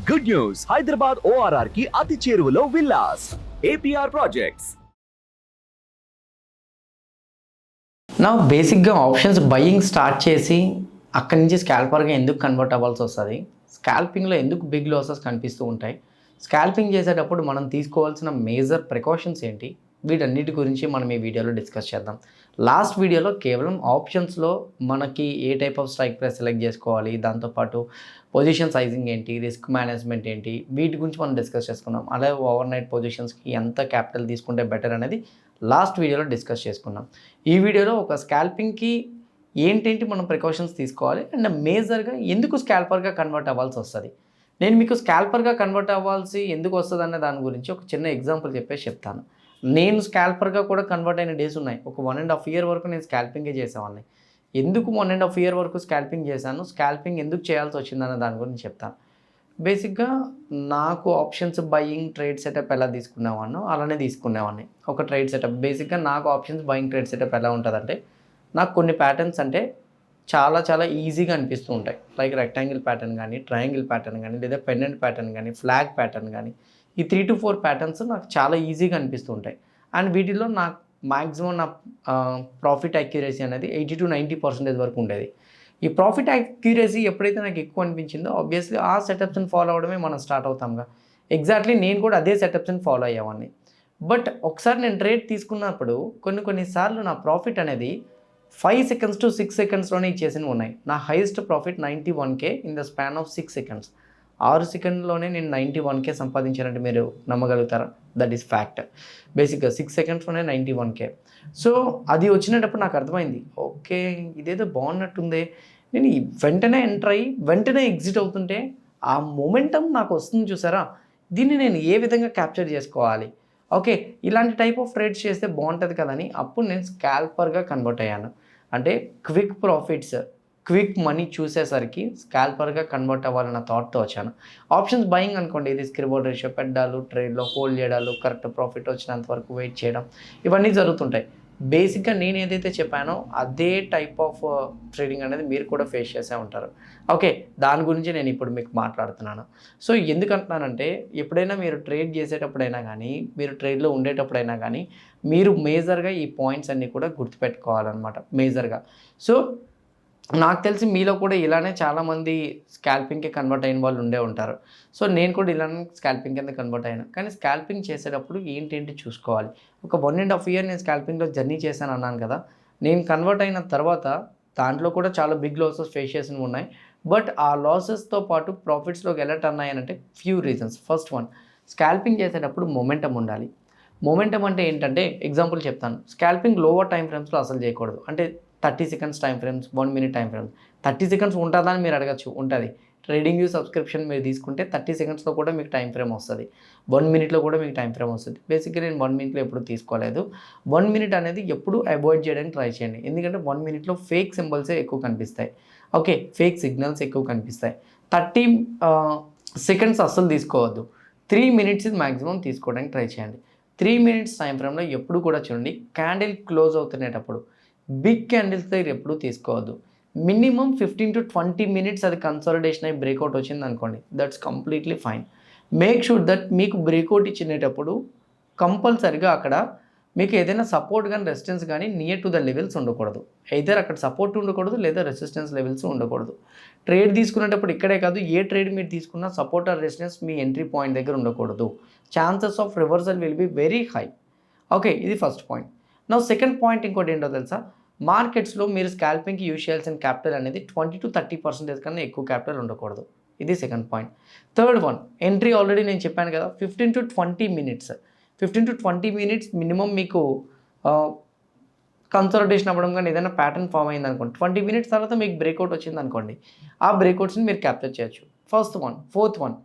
Good news, Hyderabad ORR కి అతి చేరువలో విల్లాస్ APR ప్రాజెక్ట్స్. నా బేసిక్గా ఆప్షన్స్ బయింగ్ స్టార్ట్ చేసి అక్కడి నుంచి స్కాల్పర్గా ఎందుకు కన్వర్ట్ అవ్వాల్సి వస్తుంది, స్కాల్పింగ్లో ఎందుకు బిగ్ లాసెస్ కనిపిస్తూ ఉంటాయి, స్కాల్పింగ్ చేసేటప్పుడు మనం తీసుకోవాల్సిన మేజర్ ప్రికాషన్స్ ఏంటి, వీటన్నిటి గురించి మనం ఈ వీడియోలో డిస్కస్ చేద్దాం. లాస్ట్ వీడియోలో కేవలం ఆప్షన్స్లో మనకి ఏ type of strike price select చేసుకోవాలి, దాంతోపాటు పొజిషన్ సైజింగ్ ఏంటి, రిస్క్ మేనేజ్మెంట్ ఏంటి, వీటి గురించి మనం డిస్కస్ చేసుకున్నాం. అలాగే ఓవర్ నైట్ పొజిషన్స్కి ఎంత క్యాపిటల్ తీసుకుంటే బెటర్ అనేది లాస్ట్ వీడియోలో డిస్కస్ చేసుకున్నాం. ఈ వీడియోలో ఒక స్కాల్పింగ్కి ఏంటేంటి మనం ప్రికాషన్స్ తీసుకోవాలి అండ్ మేజర్గా ఎందుకు స్కాల్పర్గా కన్వర్ట్ అవ్వాల్సి వస్తుంది, నేను మీకు స్కాల్పర్గా కన్వర్ట్ అవ్వాల్సి ఎందుకు వస్తుంది అనే దాని గురించి ఒక చిన్న ఎగ్జాంపుల్ చెప్తాను. నేను స్కాల్పర్గా కూడా కన్వర్ట్ అయిన డేస్ ఉన్నాయి. ఒక 1.5 year వరకు నేను స్కాల్పింగే చేసేవాడిని. ఎందుకు 1.5 year వరకు స్కాల్పింగ్ చేశాను, స్కాల్పింగ్ ఎందుకు చేయాల్సి వచ్చిందన్న దాని గురించి చెప్తాను. బేసిక్గా నాకు ఆప్షన్స్ బయింగ్ ట్రేడ్ సెటప్ ఎలా తీసుకునేవాడినో అలానే తీసుకునేవాడిని. ఒక ట్రేడ్ సెటప్ బేసిక్గా నాకు ఆప్షన్స్ బయింగ్ ట్రేడ్ సెటప్ ఎలా ఉంటుందంటే, నాకు కొన్ని ప్యాటర్న్స్ అంటే చాలా ఈజీగా అనిపిస్తూ ఉంటాయి. లైక్ రెక్టాంగిల్ ప్యాటర్న్ కానీ, ట్రయాంగిల్ ప్యాటర్న్ కానీ, లేదా పెండెంట్ ప్యాటర్న్ కానీ, ఫ్లాగ్ ప్యాటర్న్ కానీ, ఈ 3 to 4 ప్యాటర్న్స్ నాకు చాలా ఈజీగా అనిపిస్తూ ఉంటాయి. అండ్ వీటిలో నాకు మ్యాక్సిమం నా ప్రాఫిట్ అక్యురసీ అనేది 80 to 90% వరకు ఉండేది. ఈ ప్రాఫిట్ అక్యురసీ ఎప్పుడైతే నాకు ఎక్కువ అనిపించిందో ఆబ్వియస్లీ ఆ సెటప్స్ని ఫాలో అవడమే మనం స్టార్ట్ అవుతాంగా. ఎగ్జాక్ట్లీ నేను కూడా అదే సెటప్స్ని ఫాలో అయ్యేవాడిని. బట్ ఒకసారి నేను ట్రేడ్ తీసుకున్నప్పుడు కొన్నిసార్లు నా ప్రాఫిట్ అనేది 5 seconds to 6 secondsలోనే ఇచ్చేసినవి ఉన్నాయి. నా highest profit 91K in the span of 6 seconds. 6 సెకండ్లోనే నేను 91K సంపాదించానంటే మీరు నమ్మగలుగుతారా? That is fact. బేసిక్గా 6 secondsలోనే 91K. సో అది వచ్చినప్పుడు నాకు అర్థమైంది, ఓకే ఇదేదో బాగున్నట్టుందే. నేను వెంటనే ఎంటర్ అయ్యి వెంటనే ఎగ్జిట్ అవుతుంటే ఆ మొమెంటం నాకు వస్తుంది చూసారా, దీన్ని నేను ఏ విధంగా క్యాప్చర్ చేసుకోవాలి, ఓకే ఇలాంటి టైప్ ఆఫ్ ట్రేడ్స్ చేస్తే బాగుంటుంది కదని అప్పుడు నేను స్కాల్పర్గా కన్వర్ట్ అయ్యాను. అంటే క్విక్ ప్రాఫిట్స్, క్విక్ మనీ చూసేసరికి స్కాల్పర్గా కన్వర్ట్ అవ్వాలన్న థాట్తో వచ్చాను. ఆప్షన్స్ బయింగ్ అనుకోండి, రిస్క్ రివార్డ్ రేషియో పెట్టడాలు, ట్రేడ్లో హోల్డ్ చేయడాలు, కరెక్ట్ ప్రాఫిట్ వచ్చినంత వరకు వెయిట్ చేయడం, ఇవన్నీ జరుగుతుంటాయి. బేసిక్గా నేను ఏదైతే చెప్పానో అదే టైప్ ఆఫ్ ట్రేడింగ్ అనేది మీరు కూడా ఫేస్ చేసే ఉంటారు. ఓకే దాని గురించి నేను ఇప్పుడు మీకు మాట్లాడుతున్నాను. సో ఎందుకంటున్నానంటే, ఎప్పుడైనా మీరు ట్రేడ్ చేసేటప్పుడైనా కానీ, మీరు ట్రేడ్లో ఉండేటప్పుడైనా కానీ, మీరు మేజర్గా ఈ పాయింట్స్ అన్నీ కూడా గుర్తుపెట్టుకోవాలన్నమాట మేజర్గా. సో నాకు తెలిసి మీలో కూడా ఇలానే చాలామంది స్కాల్పింగ్కి కన్వర్ట్ అయిన వాళ్ళు ఉండే ఉంటారు. సో నేను కూడా ఇలానే స్కాల్పింగ్ కింద కన్వర్ట్ అయ్యాను. కానీ స్కాల్పింగ్ చేసేటప్పుడు ఏంటి చూసుకోవాలి. ఒక 1.5 year నేను స్కాల్పింగ్లో జర్నీ చేశాను అన్నాను కదా. నేను కన్వర్ట్ అయిన తర్వాత దాంట్లో కూడా చాలా బిగ్ లాసెస్ ఫేస్ చేసినవి ఉన్నాయి. బట్ ఆ లాసెస్తో పాటు ప్రాఫిట్స్లోకి ఎలా టర్న్ అయ్యానంటే few reasons. First one, scalping చేసేటప్పుడు మొమెంటం ఉండాలి. మొమెంటం అంటే ఏంటంటే ఎగ్జాంపుల్ చెప్తాను. స్కాల్పింగ్ లోవర్ టైం ఫ్రేమ్స్లో అసలు చేయకూడదు. అంటే 30 seconds time frames, 1 minute time frames. 30 seconds ఉంటుందా అని మీరు అడగచ్చు, ఉంటుంది. ట్రేడింగ్ వ్యూ సబ్స్క్రిప్షన్ మీరు తీసుకుంటే 30 secondsలో కూడా మీకు టైం ఫ్రేమ్ వస్తుంది, 1 minuteలో కూడా మీకు టైం ఫ్రేమ్ వస్తుంది. బేసిక్గా నేను 1 minuteలో ఎప్పుడు తీసుకోలేదు. 1 minute అనేది ఎప్పుడు అవాయిడ్ చేయడానికి ట్రై చేయండి. ఎందుకంటే 1 minuteలో ఫేక్ సింబల్సే ఎక్కువ కనిపిస్తాయి, ఓకే ఫేక్ సిగ్నల్స్ ఎక్కువ కనిపిస్తాయి. 30 seconds అస్సలు తీసుకోవద్దు. 3 minutes మ్యాక్సిమం తీసుకోవడానికి ట్రై చేయండి. 3 minutes టైం ఫ్రేమ్లో ఎప్పుడు కూడా చూడండి, క్యాండిల్ క్లోజ్ అవుతునేటప్పుడు బిగ్ క్యాండిల్స్ దగ్గర ఎప్పుడు తీసుకోవద్దు. మినిమం 15 to 20 minutes అది కన్సాలిడేషన్ అయ్యి బ్రేక్అవుట్ వచ్చింది అనుకోండి, that's completely fine. Make sure that మీకు బ్రేక్అవుట్ ఇచ్చినప్పుడు కంపల్సరిగా అక్కడ మీకు ఏదైనా సపోర్ట్ కానీ రెసిస్టెన్స్ కానీ నియర్ టు ద లెవెల్స్ ఉండకూడదు. ఎయిదర్ అక్కడ సపోర్ట్ ఉండకూడదు లేదా రెసిస్టెన్స్ లెవెల్స్ ఉండకూడదు. ట్రేడ్ తీసుకునేటప్పుడు ఇక్కడే కాదు, ఏ ట్రేడ్ మీరు తీసుకున్నా సపోర్ట్ ఆర్ రెసిస్టెన్స్ మీ ఎంట్రీ పాయింట్ దగ్గర ఉండకూడదు. Chances of reversal will be very high. Okay ఇది ఫస్ట్ పాయింట్. నా సెకండ్ పాయింట్ ఇంకోటి ఏంటో తెలుసా, మార్కెట్స్లో మీరు స్కాల్పింగ్కి యూజ్ చేయాల్సిన క్యాపిటల్ అనేది 20 to 30% కన్నా ఎక్కువ క్యాపిటల్ ఉండకూడదు. ఇది second point. Third one, entry already నేను చెప్పాను కదా, 15 to 20 minutes. 15 to 20 minutes minimum మీకు కన్సాలిడేషన్ అవ్వడం కానీ ఏదైనా ప్యాటర్న్ ఫామ్ అయింది అనుకోండి, 20 minutes తర్వాత మీకు బ్రేక్అవుట్ వచ్చింది అనుకోండి, ఆ బ్రేక్అవుట్స్ని మీరు క్యాప్చర్ చేయొచ్చు. First one. Fourth one,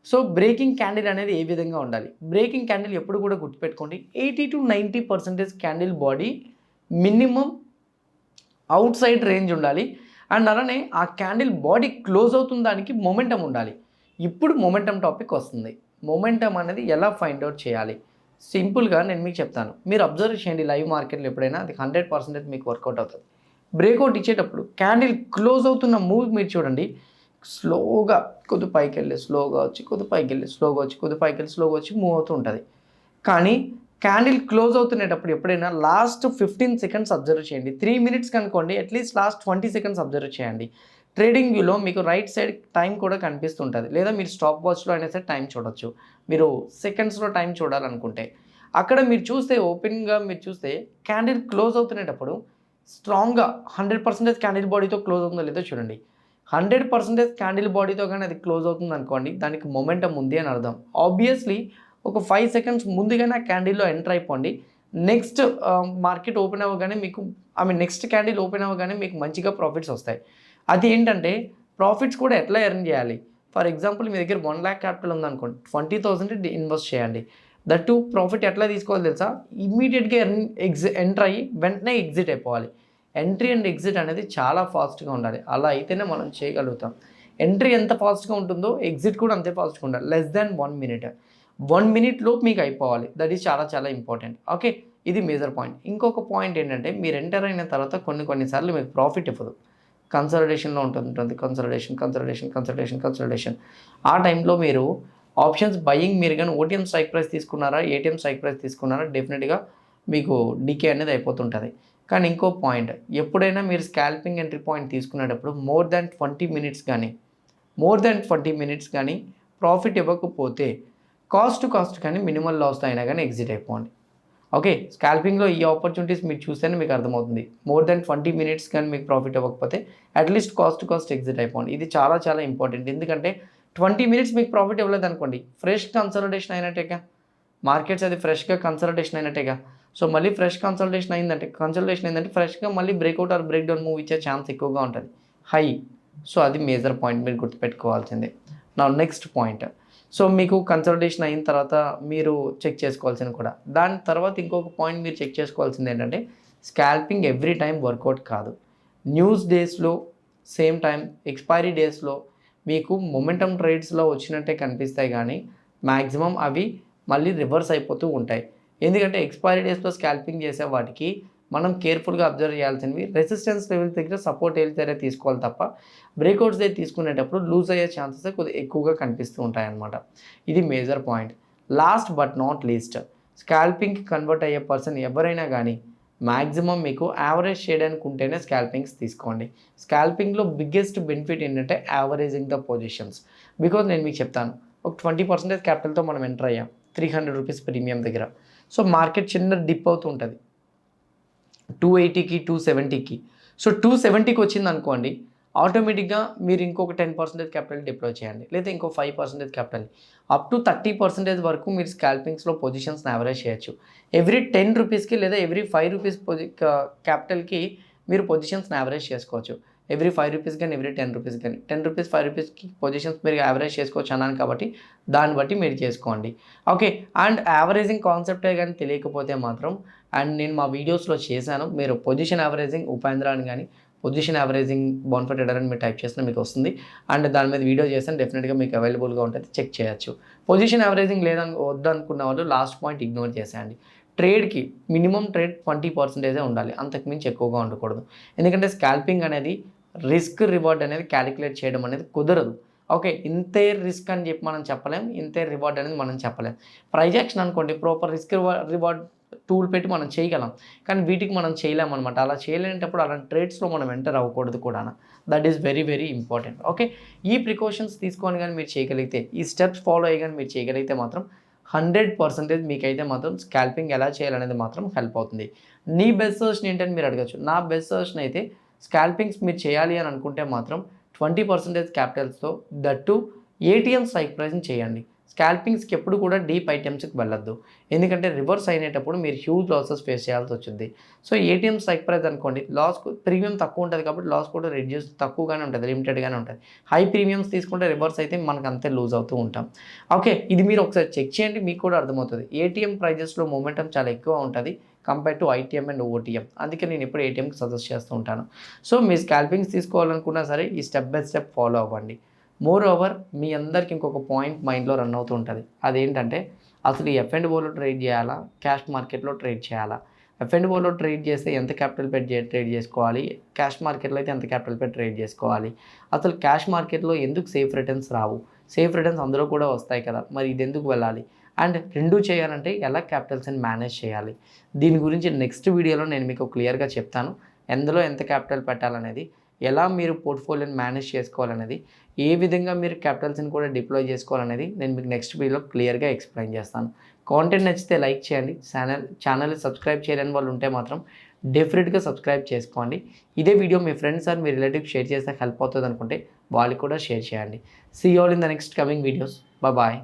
so breaking candle అనేది ఏ విధంగా ఉండాలి. బ్రేకింగ్ క్యాండిల్ ఎప్పుడు కూడా గుర్తుపెట్టుకోండి, 80 to 90% candle body minimum out side range ఉండాలి. అండ్ అలానే ఆ క్యాండిల్ బాడీ క్లోజ్ అవుతున్న దానికి మొమెంటం ఉండాలి. ఇప్పుడు మొమెంటం టాపిక్ వస్తుంది. మొమెంటం అనేది ఎలా ఫైండ్ అవుట్ చేయాలి, సింపుల్గా నేను మీకు చెప్తాను. మీరు అబ్జర్వ్ చేయండి లైవ్ మార్కెట్లో ఎప్పుడైనా, అది 100% మీకు వర్కౌట్ అవుతుంది. బ్రేక్అవుట్ ఇచ్చేటప్పుడు క్యాండిల్ క్లోజ్ అవుతున్న మూవ్ మీరు చూడండి, స్లోగా కొద్ది పైకి వెళ్ళి స్లోగా వచ్చి కొద్ది పైకి వెళ్ళి స్లోగా వచ్చి కొద్ది పైకి వెళ్ళి స్లోగా వచ్చి మూవ్ అవుతూ ఉంటుంది. కానీ క్యాండిల్ క్లోజ్ అవుతునేటప్పుడు ఎప్పుడైనా లాస్ట్ 15 సెకండ్స్ అబ్జర్వ్ చేయండి. 3 మినిట్స్ కనుకోండి, అట్లీస్ట్ లాస్ట్ 20 సెకండ్స్ అబ్జర్వ్ చేయండి. ట్రేడింగ్ వ్యూలో మీకు రైట్ సైడ్ టైం కూడా కనిపిస్తుంటుంది, లేదా మీరు స్టాప్ వాచ్లో అయినా సరే టైం చూడొచ్చు. మీరు సెకండ్స్లో టైం చూడాలనుకుంటే అక్కడ మీరు చూస్తే ఓపెన్గా మీరు చూస్తే క్యాండిల్ క్లోజ్ అవుతునేటప్పుడు స్ట్రాంగ్గా 100% క్యాండిల్ బాడీతో క్లోజ్ అవుతుందో లేదో చూడండి. 100% క్యాండిల్ బాడీతో కానీ అది క్లోజ్ అవుతుంది అనుకోండి, దానికి మొమెంటం ఉంది అని అర్థం. ఆబ్వియస్లీ ఒక 5 సెకండ్స్ ముందుగానే ఆ క్యాండిల్లో ఎంటర్ అయిపోండి. నెక్స్ట్ మార్కెట్ ఓపెన్ అవ్వగానే మీకు నెక్స్ట్ క్యాండిల్ ఓపెన్ అవ్వగానే మీకు మంచిగా ప్రాఫిట్స్ వస్తాయి. అది ఏంటంటే ప్రాఫిట్స్ కూడా ఎట్లా ఎర్న్ చేయాలి. ఫర్ ఎగ్జాంపుల్ మీ దగ్గర 1 lakh క్యాపిటల్ ఉందనుకోండి, 20,000 ఇన్వెస్ట్ చేయండి. దట్ టు ప్రాఫిట్ ఎట్లా తీసుకోవాలి తెలుసా? ఇమ్మీడియట్గా ఎంటర్ అయ్యి వెంటనే ఎగ్జిట్ అయిపోవాలి. ఎంట్రీ అండ్ ఎగ్జిట్ అనేది చాలా ఫాస్ట్గా ఉండాలి. అలా అయితేనే మనం చేయగలుగుతాం. ఎంట్రీ ఎంత ఫాస్ట్గా ఉంటుందో ఎగ్జిట్ కూడా అంతే ఫాస్ట్గా ఉండాలి. Less than 1 minute. 1 minute మీకు అయిపోవాలి. దట్ ఈస్ చాలా చాలా ఇంపార్టెంట్. ఓకే, ఇది మేజర్ పాయింట్. ఇంకొక పాయింట్ ఏంటంటే మీరు ఎంటర్ అయిన తర్వాత కొన్నిసార్లు మీకు ప్రాఫిట్ ఇవ్వదు. కన్సల్టేషన్లో ఉంటుంది కన్సల్టేషన్. ఆ టైంలో మీరు ఆప్షన్స్ బయింగ్ మీరు కానీ ఓటీఎం స్ట్రైక్ ప్రైస్ తీసుకున్నారా, ఏటీఎం స్ట్రైక్ ప్రైస్ తీసుకున్నారా, డెఫినెట్గా మీకు డీకే అనేది అయిపోతుంటుంది. కానీ ఇంకో పాయింట్, ఎప్పుడైనా మీరు స్కాల్పింగ్ ఎంట్రీ పాయింట్ తీసుకునేటప్పుడు మోర్ దాన్ 20 మినిట్స్ కానీ ప్రాఫిట్ ఇవ్వకపోతే కాస్ట్ కానీ మినిమల్ లాస్ అయినా కానీ ఎగ్జిట్ అయిపోండి. ఓకే, స్కాల్పింగ్లో ఈ ఆపర్చునిటీస్ మీరు చూస్తేనే మీకు అర్థమవుతుంది. మోర్ దాన్ 20 మినిట్స్ కానీ మీకు ప్రాఫిట్ ఇవ్వకపోతే అట్లీస్ట్ కాస్ట్ ఎగ్జిట్ అయిపోండి. ఇది చాలా చాలా ఇంపార్టెంట్. ఎందుకంటే 20 మినిట్స్ మీకు ప్రాఫిట్ ఇవ్వలేదు అనుకోండి, ఫ్రెష్ కన్సల్టేషన్ అయినట్టేగా, మార్కెట్స్ అది ఫ్రెష్గా కన్సల్టేషన్ అయినట్టేగా. సో మళ్ళీ ఫ్రెష్ కన్సల్టేషన్ అయిందంటే ఫ్రెష్గా మళ్ళీ breakout or break down move ఇచ్చే ఛాన్స్ ఎక్కువగా ఉంటుంది, హై. సో అది మేజర్ పాయింట్ మీరు గుర్తుపెట్టుకోవాల్సిందే. నా నెక్స్ట్ పాయింట్, సో మీకు కన్సల్టేషన్ అయిన తర్వాత మీరు చెక్ చేసుకోవాల్సింది కూడా. దాని తర్వాత ఇంకొక పాయింట్ మీరు చెక్ చేసుకోవాల్సింది ఏంటంటే స్కాల్పింగ్ ఎవ్రీ టైం వర్కౌట్ కాదు. న్యూస్ డేస్లో సేమ్ టైం ఎక్స్పైరీ డేస్లో మీకు మొమెంటమ్ ట్రేడ్స్లో వచ్చినట్టే కనిపిస్తాయి, కానీ మ్యాక్సిమం అవి మళ్ళీ రివర్స్ అయిపోతూ ఉంటాయి. ఎందుకంటే ఎక్స్పైరీ డేస్లో స్కాల్పింగ్ చేసే వాటికి మనం కేర్ఫుల్గా అబ్జర్వ్ చేయాల్సినవి రెసిస్టెన్స్ లెవెల్స్ దగ్గర సపోర్ట్ ఏరియానే తీసుకోవాలి తప్ప బ్రేక్అవుట్స్ దగ్గర తీసుకునేటప్పుడు లూజ్ అయ్యే ఛాన్సెస్ కొద్దిగా ఎక్కువగా కనిపిస్తూ ఉంటాయన్నమాట. ఇది major point. Last but not least, స్కాల్పింగ్కి కన్వర్ట్ అయ్యే పర్సన్ ఎవరైనా కానీ మ్యాక్సిమం మీకు యావరేజ్ చేయడానికి ఉంటేనే స్కాల్పింగ్స్ తీసుకోండి. స్కాల్పింగ్లో బిగ్గెస్ట్ బెనిఫిట్ ఏంటంటే యావరేజింగ్ ద పొజిషన్స్. బికాజ్ నేను మీకు చెప్తాను, ఒక 20% క్యాపిటల్తో మనం ఎంటర్ అయ్యాం 300 రూపీస్ ప్రీమియం దగ్గర. సో మార్కెట్ చిన్న డిప్ అవుతూ ఉంటుంది 280కి 270కి. సో 270కి వచ్చింది అనుకోండి, ఆటోమేటిక్గా మీరు ఇంకొక 10% క్యాపిటల్ డిప్లాయ్ చేయండి, లేదా ఇంకో 5% క్యాపిటల్. అప్ టు 30% వరకు మీరు స్కాల్పింగ్స్లో పొజిషన్స్ని యావరేజ్ చేయొచ్చు. ఎవ్రీ 10 రూపీస్కి లేదా ఎవ్రీ 5 రూపీస్ క్యాపిటల్కి మీరు పొజిషన్స్ని యావరేజ్ చేసుకోవచ్చు. ఎవ్రీ 5 రూపీస్ కానీ ఎవ్రీ 10 రూపీస్ కానీ 10 రూపీస్ 5 రూపీస్కి పొజిషన్స్ మీరు యావరేజ్ చేసుకోవచ్చు అన్నాను కాబట్టి దాన్ని బట్టి మీరు చేసుకోండి. ఓకే, అండ్ యావరేజింగ్ కాన్సెప్టే కానీ తెలియకపోతే మాత్రం, అండ్ నేను మా వీడియోస్లో చేశాను, మీరు పొజిషన్ యావరేజింగ్ ఉపేంద్ర అని కానీ పొజిషన్ యావరేజింగ్ బోన్ఫెట్ ఎడర్ అని మీరు టైప్ చేస్తే మీకు వస్తుంది. అండ్ దాని మీద వీడియో చేస్తాను, డెఫినెట్గా మీకు అవైలబుల్గా ఉంటుంది, చెక్ చేయొచ్చు. పొజిషన్ యావరేజింగ్ వద్దనుకున్న వాళ్ళు లాస్ట్ పాయింట్ ఇగ్నోర్ చేసేయండి. ట్రేడ్కి మినిమం ట్రేడ్ 20% ఉండాలి, అంతకుమించి ఎక్కువగా ఉండకూడదు. ఎందుకంటే స్కాల్పింగ్ అనేది రిస్క్ రివార్డ్ అనేది క్యాలిక్యులేట్ చేయడం అనేది కుదరదు. ఓకే, ఇంతే రిస్క్ అని చెప్పి మనం చెప్పలేం, ఇంతే రివార్డ్ అనేది మనం చెప్పలేం. ప్రైజ్ యాక్షన్ అనుకోండి, ప్రాపర్ రిస్క్ రివార్డ్ టూల్ పెట్టి మనం చేయగలం, కానీ వీటికి మనం చేయలేమన్నమాట. అలా చేయలేనప్పుడు అలాంటి ట్రేడ్స్లో మనం ఎంటర్ అవ్వకూడదు కూడా. That is very very important. Okay, ఈ ప్రికాషన్స్ తీసుకొని కానీ మీరు చేయగలిగితే, ఈ స్టెప్స్ ఫాలో అయ్యి కానీ మీరు చేయగలిగితే మాత్రం 100% మీకైతే మాత్రం స్కాల్పింగ్ ఎలా చేయాలనేది మాత్రం హెల్ప్ అవుతుంది. నీ బెస్ట్ సజెషన్ ఏంటని మీరు అడగచ్చు. నా బెస్ట్ సజెషన్ అయితే స్కాల్పింగ్స్ మీరు చేయాలి అని అనుకుంటే మాత్రం 20% క్యాపిటల్స్తో దట్టు ఏటీఎం స్ట్రైక్ ప్రైస్ని చేయండి. స్కాల్పింగ్స్కి ఎప్పుడు కూడా డీప్ ఐటమ్స్కి వెళ్ళొద్దు, ఎందుకంటే రివర్స్ అయినప్పుడు మీరు హ్యూజ్ లాసెస్ ఫేస్ చేయాల్సి వచ్చింది. సో ఏటీఎం స్ట్రైక్ ప్రైస్ అనుకోండి, లాస్ ప్రీమియం తక్కువ ఉంటుంది కాబట్టి లాస్ కూడా రెడ్యూస్ తక్కువగానే ఉంటుంది, లిమిటెడ్గానే ఉంటుంది. హై ప్రీమియమ్స్ తీసుకుంటే రివర్స్ అయితే మనకు అంతే లూజ్ అవుతూ ఉంటాం. ఓకే, ఇది మీరు ఒకసారి చెక్ చేయండి, మీకు కూడా అర్థమవుతుంది. ఏటీఎం ప్రైజెస్లో మూమెంటం చాలా ఎక్కువ ఉంటుంది compare to ITM and OTM. అందుకే నేను ఎప్పుడు ఏటీఎంకి సజెస్ట్ చేస్తూ ఉంటాను. సో మీ స్కాల్పింగ్స్ తీసుకోవాలనుకున్నా సరే ఈ స్టెప్ బై స్టెప్ ఫాలో అవ్వండి. మోర్ ఓవర్ మీ అందరికి ఇంకొక పాయింట్ మైండ్లో రన్ అవుతూ ఉంటుంది, అదేంటంటే అసలు ఈ ఎఫ్ అండ్ ఓలో ట్రేడ్ చేయాలా, క్యాష్ మార్కెట్లో ట్రేడ్ చేయాలా. F&Oలో ట్రేడ్ చేస్తే ఎంత క్యాపిటల్ పెట్టి ట్రేడ్ చేసుకోవాలి, క్యాష్ మార్కెట్లో అయితే ఎంత క్యాపిటల్ పెట్టి ట్రేడ్ చేసుకోవాలి, అసలు క్యాష్ మార్కెట్లో ఎందుకు సేఫ్ రిటర్న్స్ రావు, సేఫ్ రిటర్న్స్ అందులో కూడా వస్తాయి కదా, మరి ఇది ఎందుకు వెళ్ళాలి, అండ్ రెండూ చేయాలంటే ఎలా క్యాపిటల్స్ని మేనేజ్ చేయాలి, దీని గురించి నెక్స్ట్ వీడియోలో నేను మీకు క్లియర్గా చెప్తాను. ఎందులో ఎంత క్యాపిటల్ పెట్టాలనేది, ఎలా మీరు పోర్ట్ఫోలియోని మేనేజ్ చేసుకోవాలనేది, ఏ విధంగా మీరు క్యాపిటల్స్ని కూడా డిప్లాయ్ చేసుకోవాలనేది నేను మీకు నెక్స్ట్ వీడియోలో క్లియర్గా ఎక్స్ప్లెయిన్ చేస్తాను. కాంటెంట్ నచ్చితే లైక్ చేయండి. ఛానల్ని సబ్స్క్రైబ్ చేయలేని వాళ్ళు ఉంటే మాత్రం డెఫినెట్గా సబ్స్క్రైబ్ చేసుకోండి. ఇదే వీడియో మీ ఫ్రెండ్స్ అండ్ మీ రిలేటివ్స్ షేర్ చేస్తే హెల్ప్ అవుతుంది అనుకుంటే వాళ్ళు కూడా షేర్ చేయండి. See all in the next coming videos. Bye.